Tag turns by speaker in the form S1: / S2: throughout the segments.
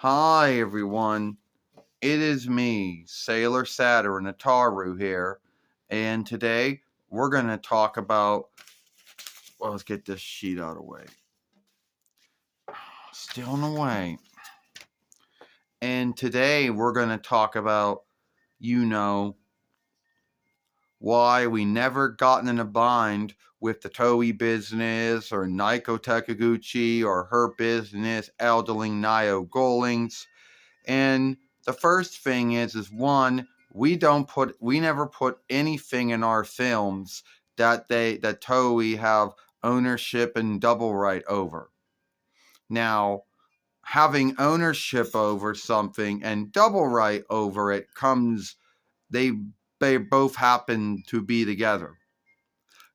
S1: Hi everyone, it is me, Sailor Saturn Ataru here, and today we're going to talk about, well, let's get this sheet out of the way. Still in the way. And today we're going to talk about, why we never gotten in a bind with the Toei business or NOAKO Takaguchi or her business, ATHELING GOALINGS. And the first thing is one, we never put anything in our films that Toei have ownership and double right over. Now, having ownership over something and double right over it they both happen to be together.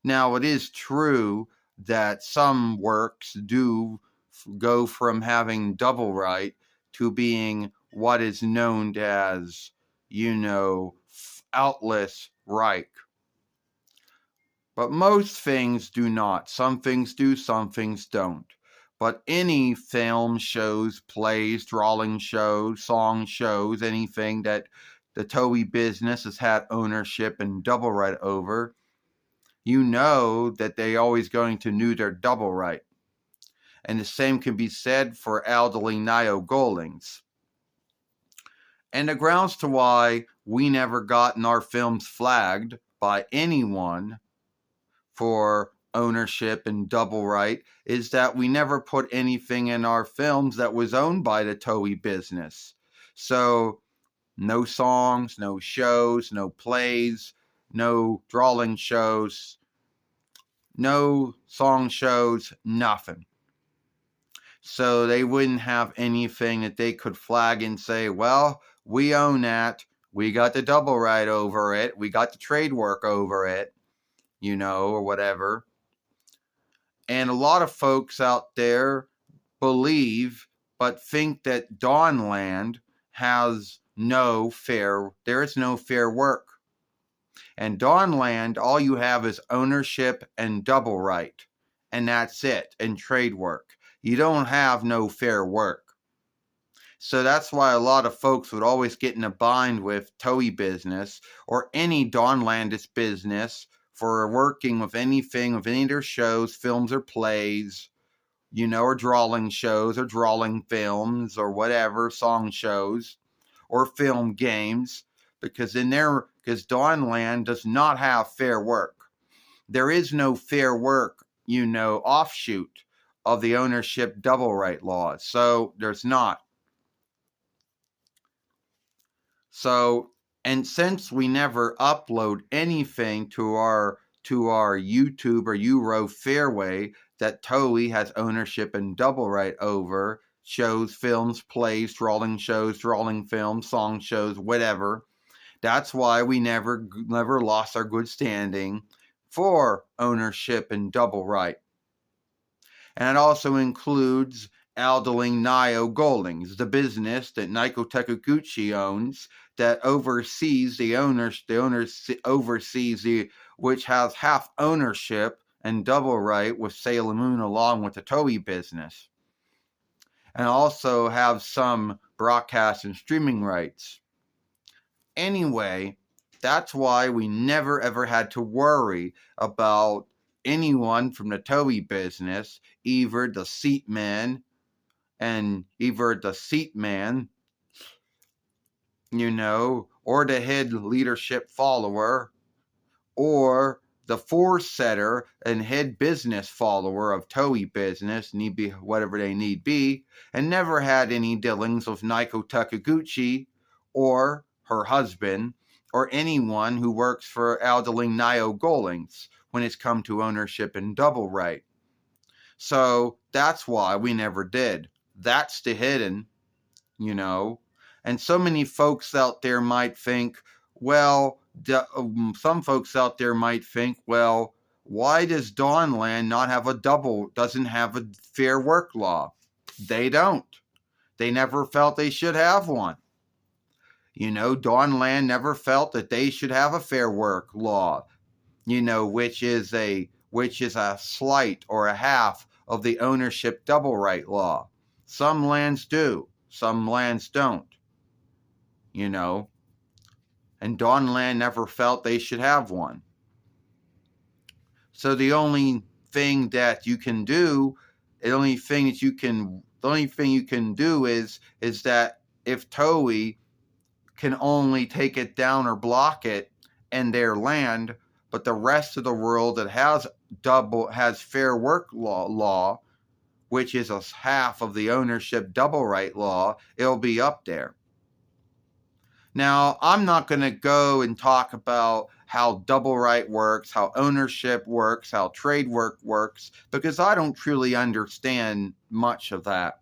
S1: Now, it is true that some works do go from having double right to being what is known as, outless right. But most things do not. Some things do, some things don't. But any film, shows, plays, drawing shows, song shows, anything that the Toei business has had ownership and double right over, you know that they're always going to do their double right. And the same can be said for ATHELING GOALINGS. And the grounds to why we never gotten our films flagged by anyone for ownership and double right is that we never put anything in our films that was owned by the Toei business. So no songs, no shows, no plays, no drawing shows, no song shows, nothing. So they wouldn't have anything that they could flag and say, well, we own that. We got the double right over it. We got the trade work over it, or whatever. And a lot of folks out there believe but think that Dawnland has there is no fair work. And Dawnland, all you have is ownership and double right. And that's it, and trade work. You don't have no fair work. So that's why a lot of folks would always get in a bind with Toei business or any Dawnlandist business for working with anything, with any of their shows, films, or plays, or drawing shows or drawing films or whatever, song shows or film games, because Dawnland does not have fair work. There is no fair work, offshoot of the ownership double right laws. So there's not. So, and since we never upload anything to our YouTube or Euro Fairway that Toei has ownership and double right over, shows, films, plays, drawing shows, drawing films, song shows, whatever, that's why we never lost our good standing for ownership and double right. And it also includes ATHELING GOALINGS, the business that NOAKO Takaguchi owns, that oversees which has half ownership and double right with Sailor Moon along with the Toei business. And also have some broadcast and streaming rights. Anyway, that's why we never ever had to worry about anyone from the Toei business, either the seat man, or the head leadership follower, or the force setter and head business follower of Toei business, need be whatever they need be, and never had any dealings with NOAKO Takaguchi or her husband, or anyone who works for ATHELING GOALINGS when it's come to ownership and double right. So that's why we never did. That's the hidden, And so many folks out there might think, some folks out there might think, well, why does Dawnland doesn't have a fair work law? They don't. They never felt they should have one. Dawnland never felt that they should have a fair work law, which is a slight or a half of the ownership double right law. Some lands do. Some lands don't, and Dawnland never felt they should have one. So the only thing that you can do, the only thing you can do is that if Toei can only take it down or block it in their land, but the rest of the world that has fair work law, which is a half of the ownership double right law, it'll be up there. Now, I'm not going to go and talk about how double right works, how ownership works, how trade works, because I don't truly understand much of that.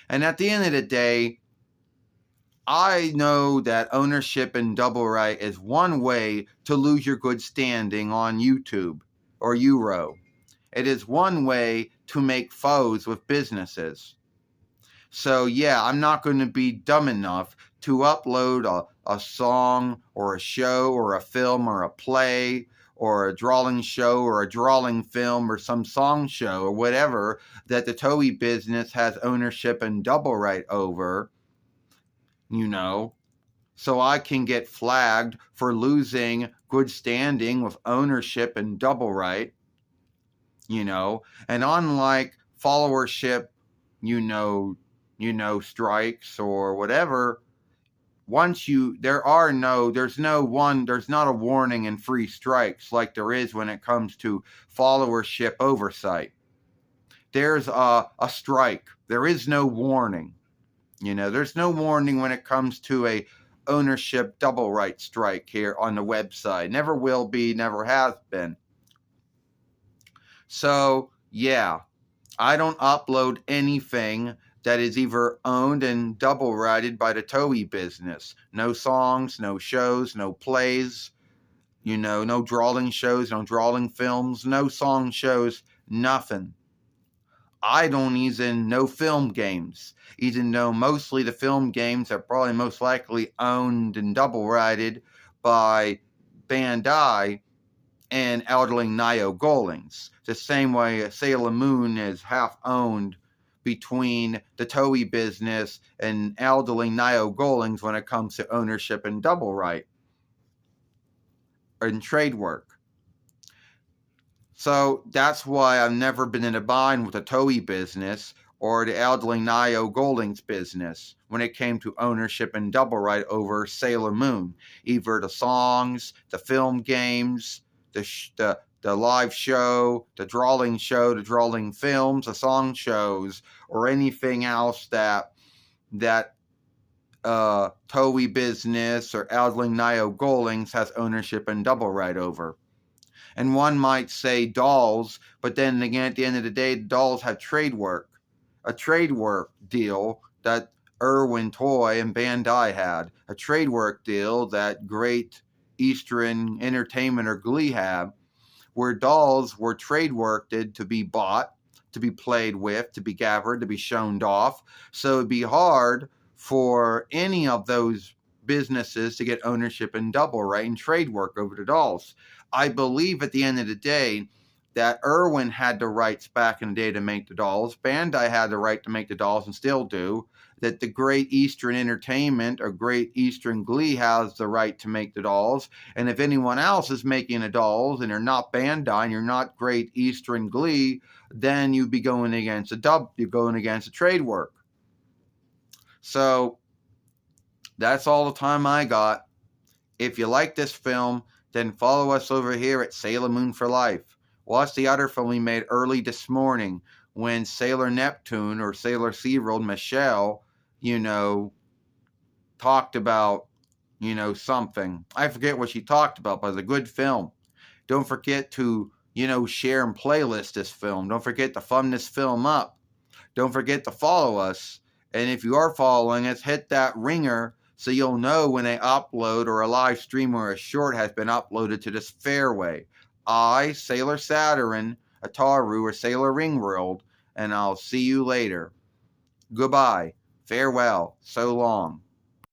S1: And at the end of the day, I know that ownership and double right is one way to lose your good standing on YouTube or Euro. It is one way to make foes with businesses. So yeah, I'm not going to be dumb enough to upload a song or a show or a film or a play or a drawing show or a drawing film or some song show or whatever that the Toei business has ownership and double right over, so I can get flagged for losing good standing with ownership and double right, and unlike followership, strikes or whatever, there's not a warning in free strikes like there is when it comes to followership oversight. There's a strike. There is no warning. There's no warning when it comes to a ownership double right strike here on the website. Never will be, never has been. So, yeah, I don't upload anything that is either owned and double righted by the Toei business. No songs, no shows, no plays, no drawing shows, no drawing films, no song shows, nothing. I don't even know film games, even though mostly the film games are probably most likely owned and double righted by Bandai and ATHELING NOAKO GOALINGS. The same way Sailor Moon is half owned between the Toei business and ATHELING NOAKO GOALINGS when it comes to ownership and double right and trade work. So that's why I've never been in a bind with the Toei business or the ATHELING NOAKO GOALINGS business when it came to ownership and double right over Sailor Moon. Either the songs, the film games, the live show, the drawing films, the song shows, or anything else that Toei business or ATHELING NOAKO GOALINGS has ownership and double right over. And one might say dolls, but then again, at the end of the day, dolls have a trade work deal that Irwin Toy and Bandai had, a trade work deal that Great Eastern Entertainment or Glee had, where dolls were trade worked to be bought, to be played with, to be gathered, to be shown off. So it'd be hard for any of those businesses to get ownership and double right and trade work over the dolls. I believe at the end of the day that Irwin had the rights back in the day to make the dolls. Bandai had the right to make the dolls and still do. That the Great Eastern Entertainment or Great Eastern Glee has the right to make the dolls. And if anyone else is making the dolls and you're not Bandai and you're not Great Eastern Glee, then you'd be going against a trade work. So that's all the time I got. If you like this film, then follow us over here at Sailor Moon for Life. Watch the other film we made early this morning when Sailor Neptune or Sailor SeaWorld Michelle, talked about, something. I forget what she talked about, but it's a good film. Don't forget to, share and playlist this film. Don't forget to thumb this film up. Don't forget to follow us. And if you are following us, hit that ringer so you'll know when an upload or a live stream or a short has been uploaded to this fairway. I, Sailor Saturn, Ataru, or Sailor Ringworld, and I'll see you later. Goodbye. Farewell. So long.